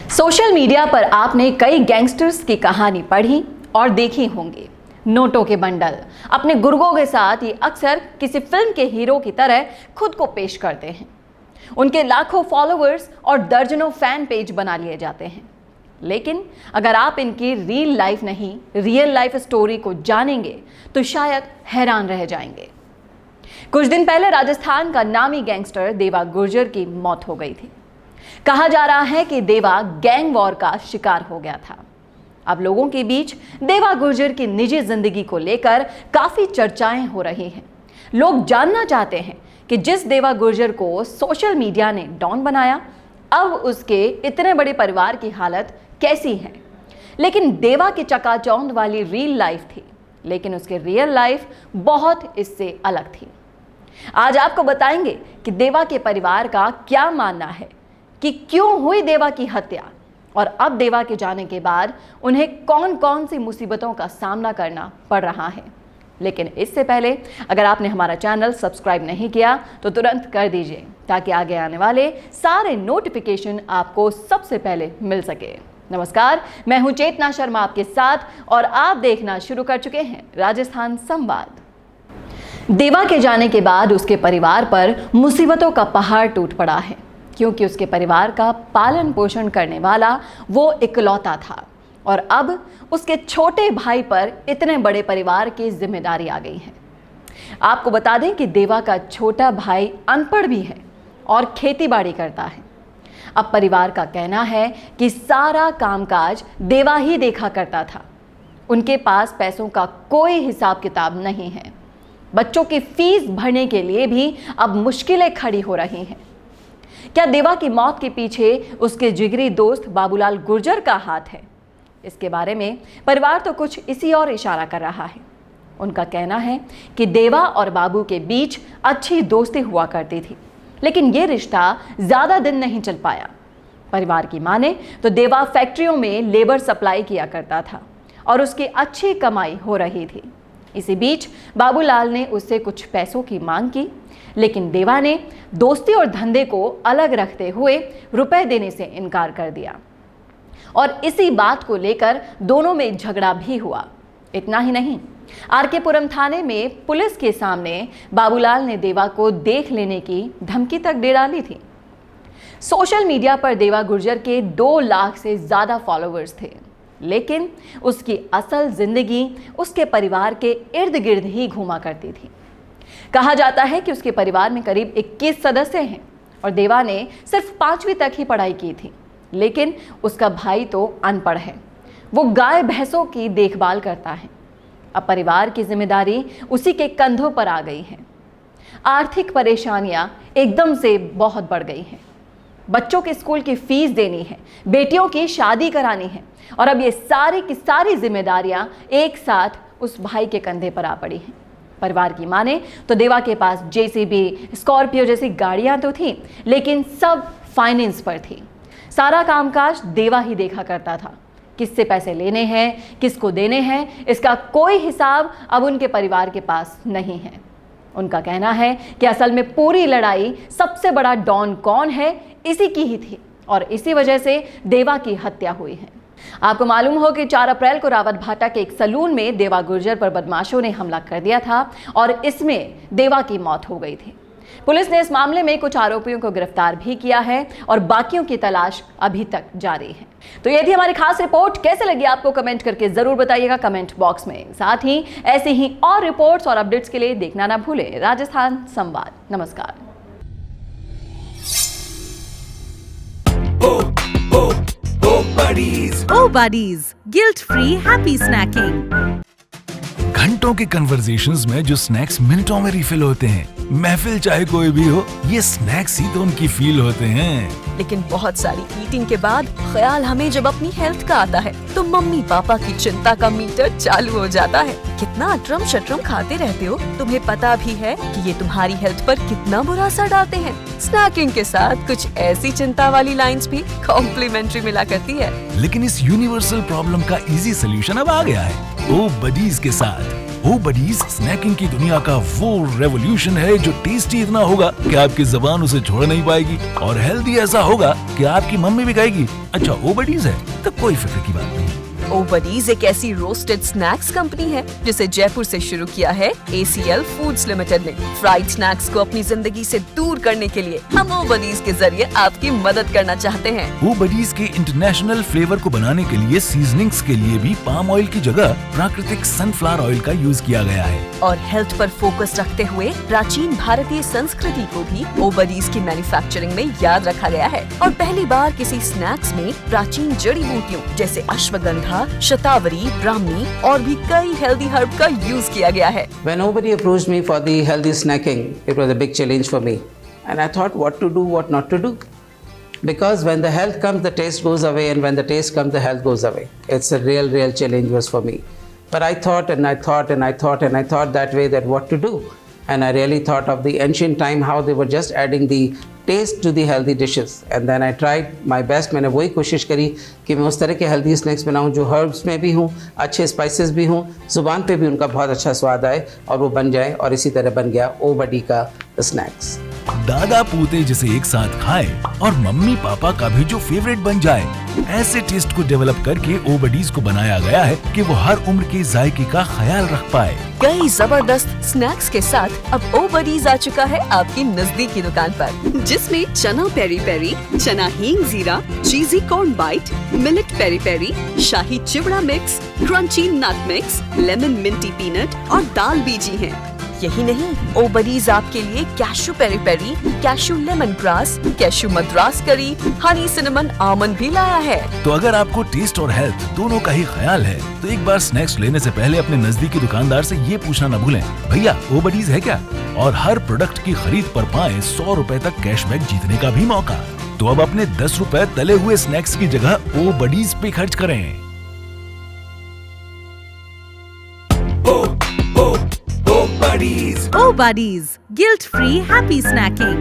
Social media पर आपने कई गैंगस्टर्स की कहानी पढ़ी और देखी होंगी। नोटों के बंडल अपने गुर्गों के साथ ये अक्सर किसी फिल्म के हीरो की तरह खुद को पेश करते हैं। उनके लाखों फॉलोअर्स और दर्जनों फैन पेज बना लिए जाते हैं। लेकिन अगर आप इनकी रियल लाइफ स्टोरी को जानेंगे तो शायद हैरान रह जाएंगे। कुछ दिन पहले राजस्थान का नामी गैंगस्टर देवा गुर्जर की मौत हो गई थी। कहा जा रहा है कि देवा गैंग वॉर का शिकार हो गया था। अब लोगों के बीच देवा गुर्जर की निजी जिंदगी को लेकर काफी चर्चाएं हो रही हैं। लोग जानना चाहते हैं कि जिस देवा गुर्जर को सोशल मीडिया ने डॉन बनाया, अब उसके इतने बड़े परिवार की हालत कैसी है। लेकिन देवा की चकाचौंध वाली रियल लाइफ थी, लेकिन उसकी रियल लाइफ बहुत इससे अलग थी। आज आपको बताएंगे कि देवा के परिवार का क्या मानना है कि क्यों हुई देवा की हत्या, और अब देवा के जाने के बाद उन्हें कौन कौन सी मुसीबतों का सामना करना पड़ रहा है। लेकिन इससे पहले अगर आपने हमारा चैनल सब्सक्राइब नहीं किया तो तुरंत कर दीजिए, ताकि आगे आने वाले सारे नोटिफिकेशन आपको सबसे पहले मिल सके। नमस्कार, मैं हूं चेतना शर्मा आपके साथ और आप देखना शुरू कर चुके हैं राजस्थान संवाद। देवा के जाने के बाद उसके परिवार पर मुसीबतों का पहाड़ टूट पड़ा है, क्योंकि उसके परिवार का पालन पोषण करने वाला वो इकलौता था और अब उसके छोटे भाई पर इतने बड़े परिवार की जिम्मेदारी आ गई है। आपको बता दें कि देवा का छोटा भाई अनपढ़ भी है और खेतीबाड़ी करता है। अब परिवार का कहना है कि सारा कामकाज देवा ही देखा करता था। उनके पास पैसों का कोई हिसाब किताब नहीं है। बच्चों की फीस भरने के लिए भी अब मुश्किलें खड़ी हो रही हैं। क्या देवा की मौत के पीछे उसके जिगरी दोस्त बाबूलाल गुर्जर का हाथ है? इसके बारे में परिवार तो कुछ इसी और इशारा कर रहा है। उनका कहना है कि देवा और बाबू के बीच अच्छी दोस्ती हुआ करती थी, लेकिन ये रिश्ता ज्यादा दिन नहीं चल पाया। परिवार की माने तो देवा फैक्ट्रियों में लेबर सप्लाई किया करता था और उसकी अच्छी कमाई हो रही थी। इसी बीच बाबूलाल ने उससे कुछ पैसों की मांग की, लेकिन देवा ने दोस्ती और धंधे को अलग रखते हुए रुपए देने से इनकार कर दिया और इसी बात को लेकर दोनों में झगड़ा भी हुआ। इतना ही नहीं, आरके पुरम थाने में पुलिस के सामने बाबूलाल ने देवा को देख लेने की धमकी तक दे डाली थी। सोशल मीडिया पर देवा गुर्जर के 2 लाख से ज्यादा फॉलोअर्स थे, लेकिन उसकी असल जिंदगी उसके परिवार के इर्द गिर्द ही घूमा करती थी। कहा जाता है कि उसके परिवार में करीब 21 सदस्य हैं और देवा ने सिर्फ 5वीं तक ही पढ़ाई की थी। लेकिन उसका भाई तो अनपढ़ है, वो गाय भैंसों की देखभाल करता है। अब परिवार की जिम्मेदारी उसी के कंधों पर आ गई है। आर्थिक परेशानियां एकदम से बहुत बढ़ गई हैं। बच्चों के स्कूल की फीस देनी है, बेटियों की शादी करानी है, और अब ये सारी की सारी जिम्मेदारियां एक साथ उस भाई के कंधे पर आ पड़ी हैं। परिवार की माने तो देवा के पास जेसीबी, स्कॉर्पियो जैसी गाड़ियां तो थी, लेकिन सब फाइनेंस पर थी। सारा कामकाज देवा ही देखा करता था। किससे पैसे लेने हैं, किसको देने हैं, इसका कोई हिसाब अब उनके परिवार के पास नहीं है। उनका कहना है कि असल में पूरी लड़ाई सबसे बड़ा डॉन कौन है, इसी की ही थी और इसी वजह से देवा की हत्या हुई है। आपको मालूम हो कि 4 अप्रैल को रावतभाटा के एक सलून में देवा गुर्जर पर बदमाशों ने हमला कर दिया था और इसमें देवा की मौत हो गई थी। पुलिस ने इस मामले में कुछ आरोपियों को गिरफ्तार भी किया है और बाकियों की तलाश अभी तक जारी है। तो ये थी हमारी खास रिपोर्ट। कैसे लगी आपको कमेंट करके जरूर बताइएगा कमेंट बॉक्स में। साथ ही ऐसे ही और रिपोर्ट्स और अपडेट्स के लिए देखना ना भूलें राजस्थान संवाद। नमस्कार। Oh buddies, guilt free happy snacking. घंटों के कन्वर्सेशंस में जो स्नैक्स मिनटों में रिफिल होते हैं, महफिल चाहे कोई भी हो, ये स्नैक्स ही तो उनकी फील होते हैं। लेकिन बहुत सारी ईटिंग के बाद ख्याल हमें जब अपनी हेल्थ का आता है तो मम्मी पापा की चिंता का मीटर चालू हो जाता है। कितना अटरम शटरम खाते रहते हो, तुम्हें पता भी है कि ये तुम्हारी हेल्थ पर कितना बुरा असर डालते हैं। स्नैकिंग के साथ कुछ ऐसी चिंता वाली लाइंस भी कॉम्प्लीमेंट्री मिला करती है। लेकिन इस यूनिवर्सल प्रॉब्लम का इजी सोल्यूशन अब आ गया है ओ बडीज के साथ। ओ बडीज स्नैकिंग की दुनिया का वो रेवोल्यूशन है जो टेस्टी इतना होगा कि आपकी जुबान उसे छोड़ नहीं पाएगी, और हेल्दी ऐसा होगा कि आपकी मम्मी भी खाएगी। अच्छा, ओ बडीज है तो कोई फिक्र की बात नहीं। ओ बडीज एक ऐसी रोस्टेड स्नैक्स कंपनी है जिसे जयपुर से शुरू किया है ACL फूड्स लिमिटेड ने। फ्राइड स्नैक्स को अपनी जिंदगी से दूर करने के लिए हम ओ बडीज के जरिए आपकी मदद करना चाहते हैं। ओ बडीज के इंटरनेशनल फ्लेवर को बनाने के लिए सीजनिंग्स के लिए भी पाम ऑयल की जगह प्राकृतिक सनफ्लावर ऑयल का यूज किया गया है। और हेल्थ पर फोकस रखते हुए प्राचीन भारतीय संस्कृति को भी ओ बडीज की मैन्युफैक्चरिंग में याद रखा गया है। और पहली बार किसी स्नैक्स में प्राचीन जड़ी बूटियों जैसे अश्वगंधा, शतावरी, ब्राह्मी और भी कई हेल्दी हर्ब का यूज किया गया है। When nobody approached me for the healthy snacking, it was a big challenge for me. And I thought what to do, what not to do. Because when the health comes, the taste goes away, and when the taste comes, the health goes away. It's a real challenge was for me. But I thought and I thought and I thought and I thought that way that what to do. And I really thought of the ancient time how they were just adding the taste to the healthy dishes. And then I tried my best. मैंने वही कोशिश करी कि मैं उस तरह के healthy snacks बनाऊं जो हर्ब्स में भी हूँ, अच्छे स्पाइसेस भी हूँ, जुबान पे भी उनका बहुत अच्छा स्वाद आए और वो बन जाए। और इसी तरह बन गया ओ बडी का स्नैक्स। दादा पोते जिसे एक साथ खाए और मम्मी पापा का भी जो फेवरेट बन जाए, ऐसे टेस्ट को डेवलप करके ओ बडीज को बनाया गया है कि वो हर उम्र के जायके का ख्याल रख पाए। कई जबरदस्त स्नैक्स के साथ अब ओ बडीज आ चुका है आपकी नजदीकी दुकान पर, जिसमें चना पेरी पेरी, चना हींग जीरा, cheesy corn bite, millet peri peri, शाही चिवड़ा mix, crunchy nut mix, lemon minty peanut और दाल बीजी हैं। यही नहीं, ओ बडीज आपके लिए cashew peri peri, cashew lemon grass, cashew Madras curry, honey cinnamon almond भी लाया है। तो अगर आपको टेस्ट और हेल्थ दोनों का ही ख्याल है तो एक बार स्नैक्स लेने से पहले अपने नजदीकी दुकानदार से ये पूछना न भूलें, भैया ओ बडीज है क्या? और हर प्रोडक्ट की खरीद पर पाएं 100 रुपए तक कैशबैक जीतने का भी मौका। तो अब अपने 10 रुपए तले हुए स्नैक्स की जगह ओ बडीज पे खर्च करें। O Buddies, guilt-free happy snacking.